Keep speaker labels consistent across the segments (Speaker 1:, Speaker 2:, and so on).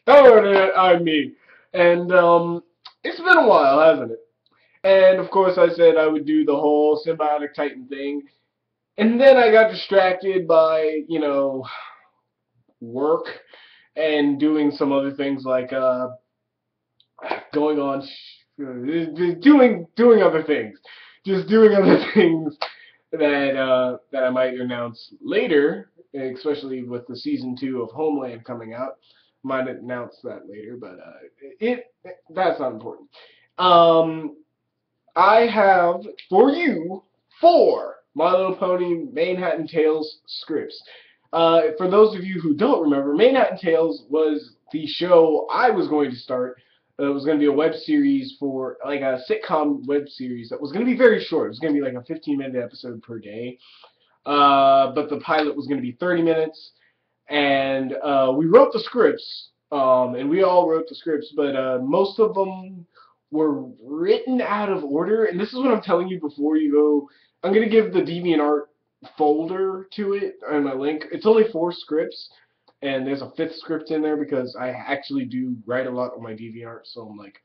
Speaker 1: Oh, I'm me. And it's been a while, hasn't it? And of course, I said I would do the whole symbiotic Titan thing, and then I got distracted by work and doing some other things like going on, doing other things, just doing other things that I might announce later, especially with the season 2 of Homeland coming out. Might announce that later, but it that's not important. Um, I have for you 4 My Little Pony Manehatten Tales scripts. For those of you who don't remember, Manehatten Tales was the show I was going to start. It was going to be a web series for like a sitcom web series that was going to be very short. It was going to be like a 15-minute episode per day. But the pilot was going to be 30 minutes, and we wrote the scripts, and we all wrote the scripts, but most of them were written out of order. And this is what I'm telling you before you go. I'm going to give the DeviantArt folder to it on my link. It's only 4 scripts, and there's a 5th script in there because I actually do write a lot on my DeviantArt, so I'm like,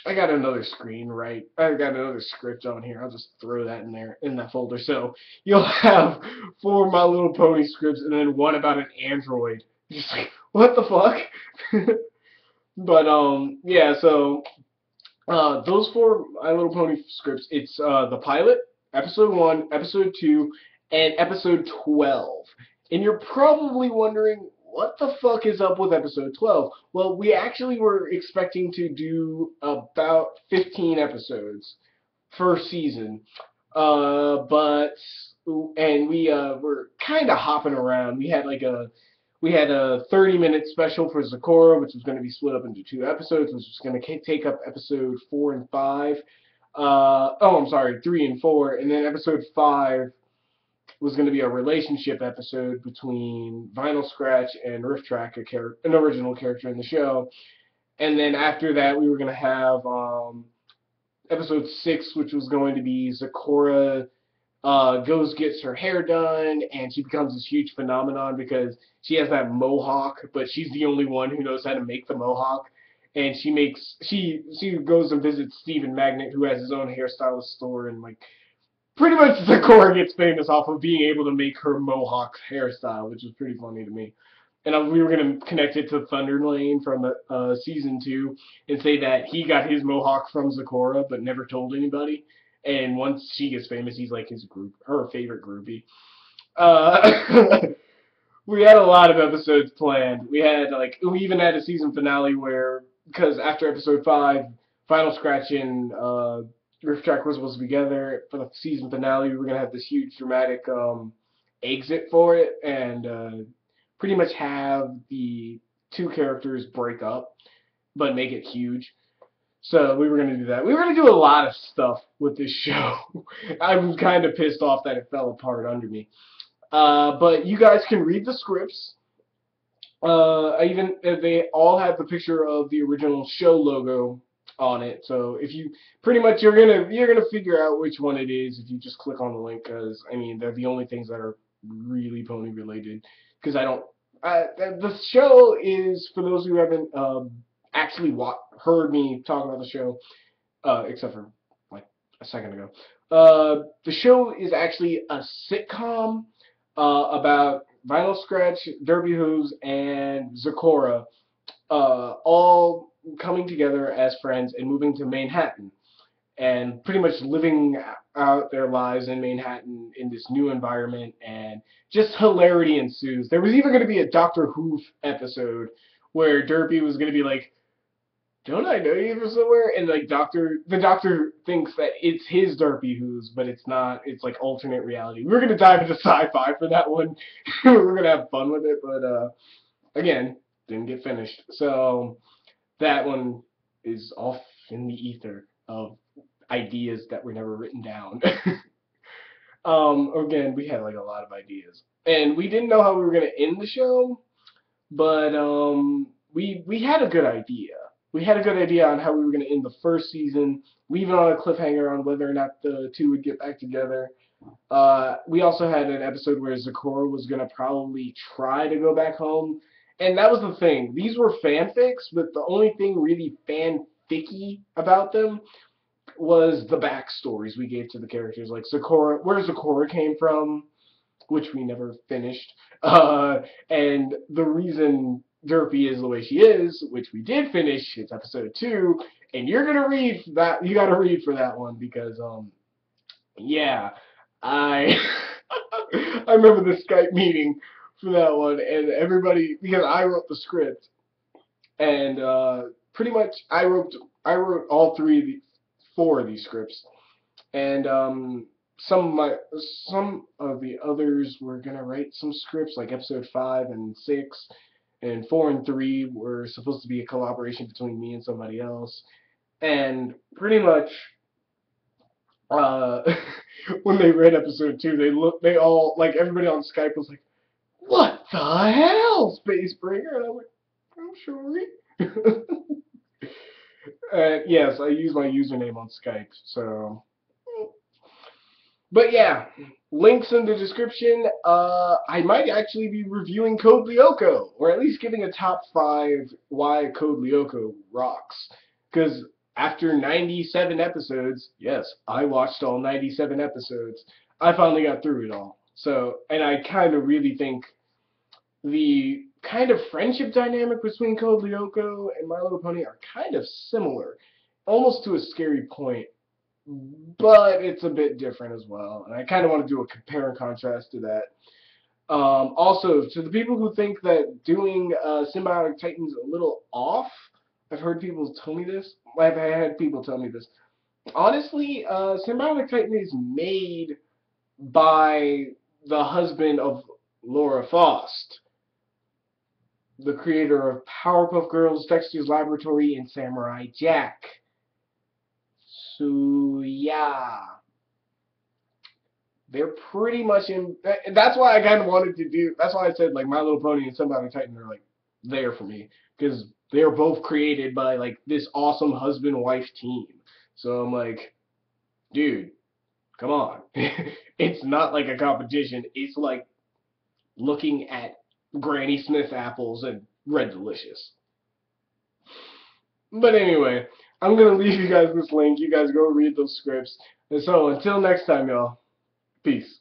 Speaker 1: I got another screen, right? I got another script on here. I'll just throw that in there, in that folder. So you'll have 4 My Little Pony scripts and then one about an android. Just like, what the fuck? But yeah. So those 4 My Little Pony scripts. It's the pilot, episode 1, episode 2, and episode 12. And you're probably wondering, what the fuck is up with episode 12? Well, we actually were expecting to do about 15 episodes per season, but and we were kind of hopping around. We had a 30-minute special for Zakora, which was going to be split up into 2 episodes, which was going to take up episode 4 and 5. Oh, I'm sorry, 3 and 4, and then episode 5 was going to be a relationship episode between Vinyl Scratch and Riff Track, an original character in the show. And then after that, we were going to have episode 6, which was going to be Zakora gets her hair done, and she becomes this huge phenomenon because she has that mohawk, but she's the only one who knows how to make the mohawk. And she goes and visits Stephen Magnet, who has his own hairstylist store, and like pretty much Zakora gets famous off of being able to make her mohawk hairstyle, which is pretty funny to me. And we were going to connect it to Thunderlane from season 2 and say that he got his mohawk from Zakora but never told anybody. And once she gets famous, he's like her favorite groupie. Uh, we had a lot of episodes planned. We even had a season finale where, because after episode 5, Final Scratch and Rift Track were supposed to be together for the season finale. We were gonna have this huge dramatic exit for it, and pretty much have the 2 characters break up, but make it huge. So we were gonna do that. We were gonna do a lot of stuff with this show. I was kind of pissed off that it fell apart under me. But you guys can read the scripts. They all have the picture of the original show logo on it. So if you pretty much you're gonna figure out which one it is if you just click on the link, because I mean they're the only things that are really pony related. Because I don't. The show is, for those who haven't actually heard me talk about the show, except for like a second ago. The show is actually a sitcom about Vinyl Scratch, Derby Hooves, and Zakora, all coming together as friends and moving to Manhattan, and pretty much living out their lives in Manhattan in this new environment, and just hilarity ensues. There was even going to be a Doctor Who episode where Derby was going to be like, don't I know you from somewhere? And like the doctor thinks that it's his Derpy Who's, but it's not. It's like alternate reality. We're gonna dive into sci-fi for that one. We're gonna have fun with it, but again, didn't get finished. So that one is off in the ether of ideas that were never written down. Again, we had like a lot of ideas, and we didn't know how we were gonna end the show, but we had a good idea. We had a good idea on how we were going to end the first season, leaving on a cliffhanger on whether or not the 2 would get back together. We also had an episode where Zakora was going to probably try to go back home, And that was the thing. These were fanfics, but the only thing really fanficky about them was the backstories we gave to the characters, like Sakura, where Sakura came from, which we never finished, and the reason Derpy is the way she is, which we did finish. It's episode 2, and you're gonna read that. You gotta read for that one because yeah, I I remember the Skype meeting for that one, and everybody, because I wrote the script, and pretty much I wrote all four of these scripts, and some of the others were gonna write some scripts like episode 5 and 6, and 4 and 3 were supposed to be a collaboration between me and somebody else, and pretty much uh, when they read episode 2, they all, like, everybody on Skype was like, "What the hell, Space Bringer?" And I'm like, "I'm sorry." Yes, I use my username on Skype, so. But yeah, links in the description. I might actually be reviewing Code Lyoko, or at least giving a top 5 why Code Lyoko rocks. Because after 97 episodes, yes, I watched all 97 episodes, I finally got through it all. So, and I kind of really think the kind of friendship dynamic between Code Lyoko and My Little Pony are kind of similar, almost to a scary point, but it's a bit different as well. And I kind of want to do a compare and contrast to that. Also, to the people who think that doing Symbiotic Titan's a little off, I've heard people tell me this. I've had people tell me this. Honestly, Symbiotic Titan is made by the husband of Laura Faust, the creator of Powerpuff Girls, Dexter's Laboratory, and Samurai Jack. So yeah, they're pretty much in. That's why I kind of wanted to do. That's why I said like My Little Pony and Somebody Titan are like there for me because they're both created by like this awesome husband-wife team. So I'm like, dude, come on. It's not like a competition. It's like looking at Granny Smith apples and Red Delicious. But anyway, I'm gonna leave you guys this link. You guys go read those scripts. And so until next time, y'all. Peace.